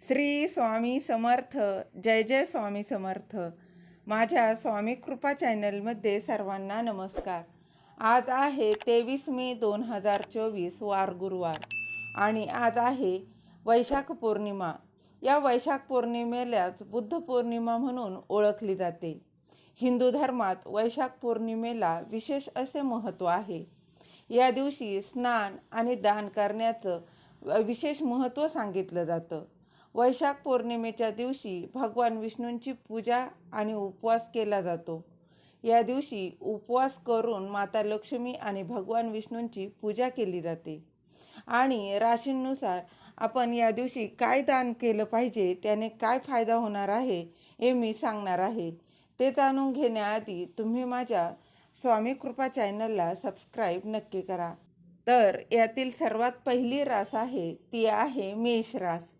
श्री स्वामी समर्थ. जय जय स्वामी समर्थ. माझ्या स्वामी कृपा चॅनलमध्ये सर्वांना नमस्कार. आज आहे 23 मे 2024 वार गुरुवार आणि आज आहे वैशाख पौर्णिमा. या वैशाख पौर्णिमेलाच बुद्ध पौर्णिमा म्हणून ओळखली जाते. हिंदू धर्मात वैशाख पौर्णिमेला विशेष असे महत्त्व आहे. या दिवशी स्नान आणि दान करण्याचं विशेष महत्त्व सांगितलं जातं. वैशाख पौर्णिमेच्या दिवशी भगवान विष्णूंची पूजा आणि उपवास केला जातो. या दिवशी उपवास करून माता लक्ष्मी आणि भगवान विष्णूंची पूजा केली जाते. आणि राशींनुसार आपण या दिवशी काय दान केलं पाहिजे, त्याने काय फायदा होणार आहे हे मी सांगणार आहे. ते जाणून घेण्याआधी तुम्ही माझ्या स्वामी कृपा चॅनलला सबस्क्राईब नक्की करा. तर यातील सर्वात पहिली रास आहे ती आहे मेष रास.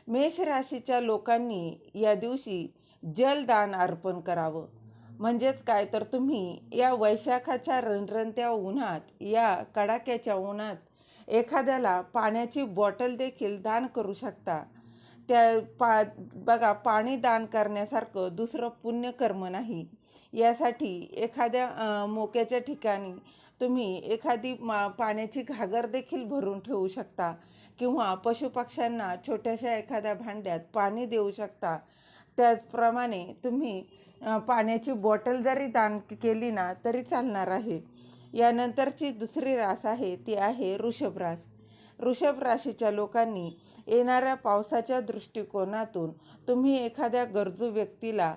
मेष राशीच्या लोकांनी या दिवशी जलदान अर्पण करावं. म्हणजेच काय तर तुम्ही या वैशाखाच्या रणरणत्या उन्हात, या कडाक्याच्या उन्हात एखाद्याला पाण्याची बॉटल देखील दान करू शकता. बघा, पाणी दान करण्यासारखं दुसरं पुण्यकर्म नाही. यासाठी एखाद्या मोक्याच्या ठिकाणी तुम्ही एखादी पाण्याची घागर देखील भरून ठेवू शकता किंवा पशुपक्ष्यांना छोट्याशा एखाद्या भांड्यात पाणी देऊ शकता. त्याचप्रमाणे तुम्ही पाण्याची बॉटल जरी दान केली ना तरी चालणार आहे. यानंतरची दुसरी रास आहे ती आहे वृषभ रास. वृषभ राशीच्या लोकांनी येणाऱ्या पावसाच्या दृष्टिकोनातून तुम्ही एखाद्या गरजू व्यक्तीला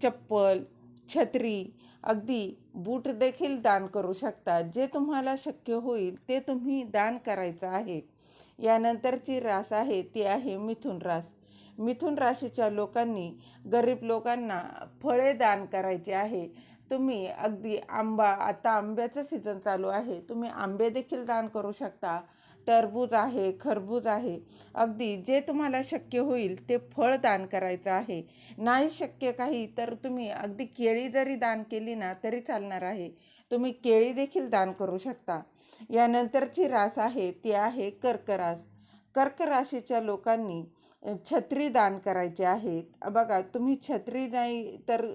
चप्पल, छत्री, अगदी बूट देखील दान करू शकता. जे तुम्हाला शक्य होईल ते तुम्ही दान करायचं आहे. यानंतरची रास आहे ती आहे मिथुन रास. मिथुन राशीच्या लोकांनी गरीब लोकांना फळे दान करायचे आहे. तुम्ही अगदी आता आंब्याचं सीझन चालू आहे, तुम्ही आंबे देखील दान करू शकता. टरबूज आहे, खरबूज आहे, अगदी जे तुम्हाला शक्य होईल ते फळ दान करायचं आहे. नाही शक्य काही तर तुम्ही अगदी केळी जरी दान केली ना तरी चालणार आहे. तुम्ही केळी देखील दान करू शकता. यानंतरची रास आहे ती आहे कर्क रास. कर्क राशीच्या लोकांनी छत्री दान करायचे आहेत. बघा, तुम्ही छत्री नाही तर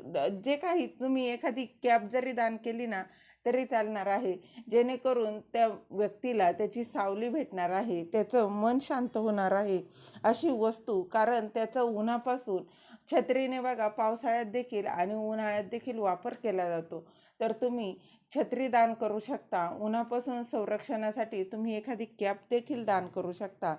जे काही तुम्ही एखादी कॅप जरी दान केली ना तरी चालणार आहे. जेणेकरून त्या व्यक्तीला त्याची सावली भेटणार आहे, त्याचं मन शांत होणार आहे अशी वस्तू. कारण त्याचं उन्हापासून छत्रीने बघा पावसाळ्यात देखील आणि उन्हाळ्यात देखील वापर केला जातो. तर तुम्ही छत्री दान करू शकता. उन्हापासून संरक्षणासाठी तुम्ही एखादी कॅप देखील दान करू शकता.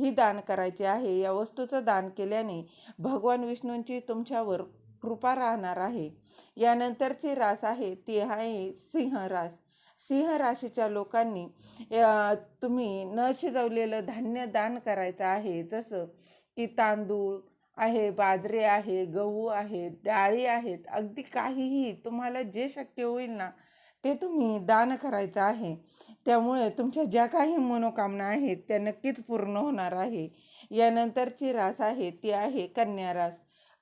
ही दान करायची आहे. या वस्तूचं दान केल्याने भगवान विष्णूंची तुमच्यावर कृपा राहणार आहे. यानंतरची रास आहे ती आहे सिंह रास. सिंह राशीच्या लोकांनी तुम्ही न शिजवलेलं धान्य दान करायचं आहे. जसं की तांदूळ आहे, बाजरी आहे, गहू आहे, डाळी आहेत, अगदी काहीही तुम्हाला जे शक्य होईल ना ते तुम्ही दान करायचं आहे. त्यामुळे तुमच्या ज्या काही मनोकामना आहेत त्या नक्कीच पूर्ण होणार आहे. यानंतरची रास आहे ती आहे कन्या रास.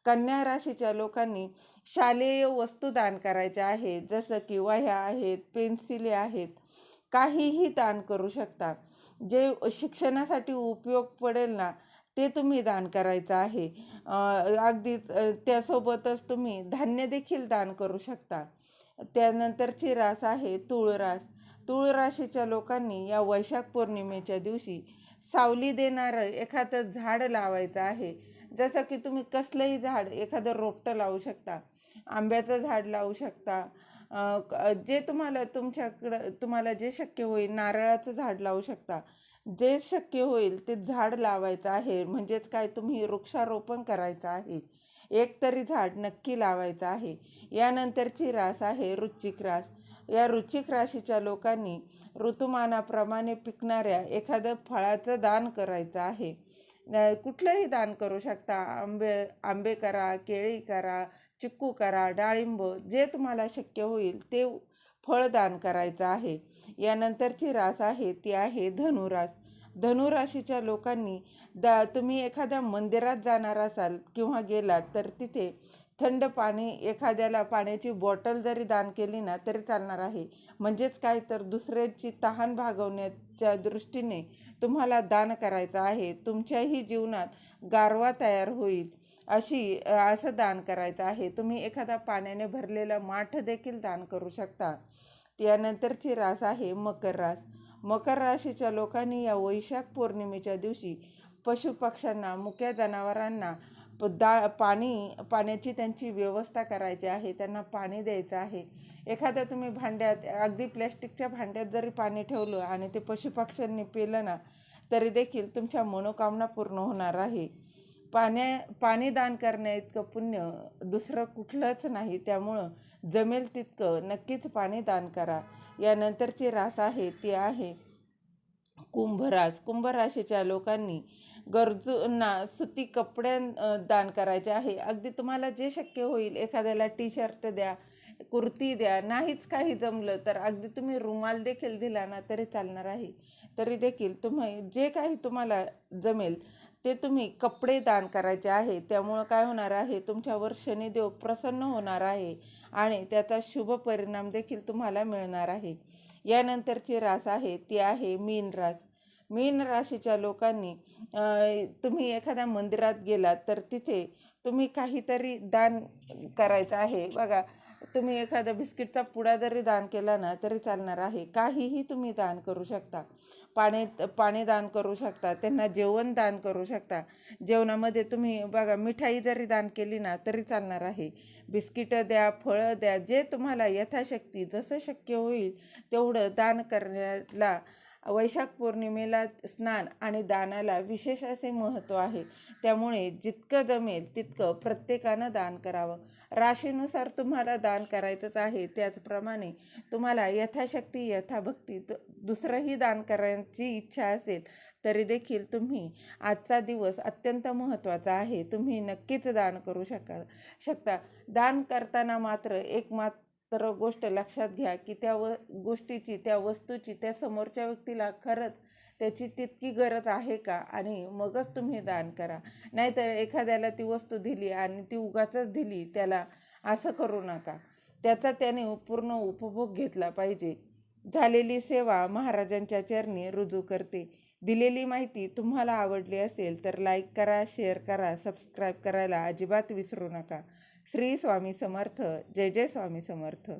कन्या राशीच्या लोकांनी शालेय वस्तू दान करायच्या आहेत. जसं की वह्या आहेत, पेन्सिली आहेत, काहीही दान करू शकता. जे शिक्षणासाठी उपयोग पडेल ना ते तुम्ही दान करायचं आहे. अगदीच त्यासोबतच तुम्ही धान्य देखील दान करू शकता. त्यानंतरची रास आहे तुळ रास. तुळ राशीच्या लोकांनी या वैशाख पौर्णिमेच्या दिवशी सावली देणारं एखादं झाड लावायचं आहे. जसं की तुम्ही कसलंही झाड, एखादं रोपटं लावू शकता, आंब्याचं झाड लावू शकता, जे तुम्हाला जे शक्य होईल, नारळाचं झाड लावू शकता. जे शक्य होईल ते झाड लावायचं आहे. म्हणजेच काय, तुम्ही वृक्षारोपण करायचं आहे. एक तरी झाड नक्की लावायचं आहे. यानंतरची रास आहे वृश्चिक रास. या वृश्चिक राशीच्या लोकांनी ऋतुमानाप्रमाणे पिकणाऱ्या एखाद्या फळाचं दान करायचं आहे. कुठलंही दान करू शकता. आंबे करा, केळी करा, चिक्कू करा, डाळिंब, जे तुम्हाला शक्य होईल ते फळ दान करायचं आहे. यानंतरची रास आहे ती आहे धनुरास. धनुराशीच्या लोकांनी तुम्ही एखाद्या मंदिरात जाणार असाल किंवा गेलात तर तिथे थंड पाणी, एखाद्याला पाण्याची बॉटल जरी दान केली ना तरी चालणार आहे. म्हणजेच काय, तर दुसऱ्याची तहान भागवण्याच्या दृष्टीने तुम्हाला दान करायचं आहे. तुमच्याही जीवनात गारवा तयार होईल असं दान करायचं आहे. तुम्ही एखादा पाण्याने भरलेला माठ देखील दान करू शकता. त्यानंतरची रास आहे मकर रास. मकर राशीच्या लोकांनी या वैशाख पौर्णिमेच्या दिवशी पशुपक्ष्यांना, मुक्या जनावरांना पाण्याची त्यांची व्यवस्था करायची आहे. त्यांना पाणी द्यायचं आहे. एखाद्या तुम्ही भांड्यात, अगदी प्लॅस्टिकच्या भांड्यात जरी पाणी ठेवलं आणि ते पशुपक्ष्यांनी पिलं ना तरी देखील तुमच्या मनोकामना पूर्ण होणार आहे. पाणी दान करण्याइतकं पुण्य दुसरं कुठलंच नाही. त्यामुळं जमेल तितकं नक्कीच पाणी दान करा. यानंतरची रास आहे ती आहे कुंभरास. कुंभ राशीच्या लोकांनी गरजूंना सुती कपडे दान करायचे आहे. अगदी तुम्हाला जे शक्य होईल, एखाद्याला टी-शर्ट द्या, कुर्ती द्या. नाहीच काही जमलं तर अगदी तुम्ही रुमाल देखील दिला ना तरी चालणार आहे. तरी देखील तुम्ही जे काही तुम्हाला जमेल ते तुम्ही कपडे दान करायचे आहे. त्यामुळं काय होणार आहे, तुमच्यावर शनिदेव प्रसन्न होणार आहे आणि त्याचा शुभ परिणाम देखील तुम्हाला मिळणार आहे. यानंतरची रास आहे ती आहे मीन रास. मीन राशीच्या लोकांनी तुम्ही एखाद्या मंदिरात गेलात तर तिथे तुम्ही काहीतरी दान करायचं आहे. बघा, तुम्ही एखादा बिस्किटचा पुडा जरी दान केला ना तरी चालणार आहे. काहीही तुम्ही दान करू शकता. पाणी दान करू शकता, त्यांना जेवण दान करू शकता. जेवणामध्ये तुम्ही बघा, मिठाई जरी दान केली ना तरी चालणार आहे. बिस्किटं द्या, फळं द्या, जे तुम्हाला यथाशक्ती जसं शक्य होईल तेवढं दान करण्याला वैशाख पौर्णिमेला स्नान आणि दानाला विशेष असे महत्त्व आहे. त्यामुळे जितकं जमेल तितकं प्रत्येकानं दान करावं. राशीनुसार तुम्हाला दान करायचंच आहे. त्याचप्रमाणे तुम्हाला यथाशक्ती, यथाभक्ती दुसरंही दान करायची इच्छा असेल तरी देखील तुम्ही आजचा दिवस अत्यंत महत्त्वाचा आहे. तुम्ही नक्कीच दान करू शकता. दान करताना मात्र तर गोष्ट लक्षात घ्या की गोष्टीची, त्या वस्तूची, त्या समोरच्या व्यक्तीला खरंच त्याची तितकी गरज आहे का, आणि मगच तुम्ही दान करा. नाहीतर एखाद्याला ती वस्तू दिली आणि ती उगाचच दिली त्याला, असं करू नका. त्याचा त्याने पूर्ण उपभोग घेतला पाहिजे. झालेली सेवा महाराजांच्या चरणी रुजू करते. दिलेली माहिती तुम्हाला आवडली असेल तर लाईक करा, शेअर करा, सबस्क्राईब करायला अजिबात विसरू नका. श्री स्वामी समर्थ. जय जय स्वामी समर्थ.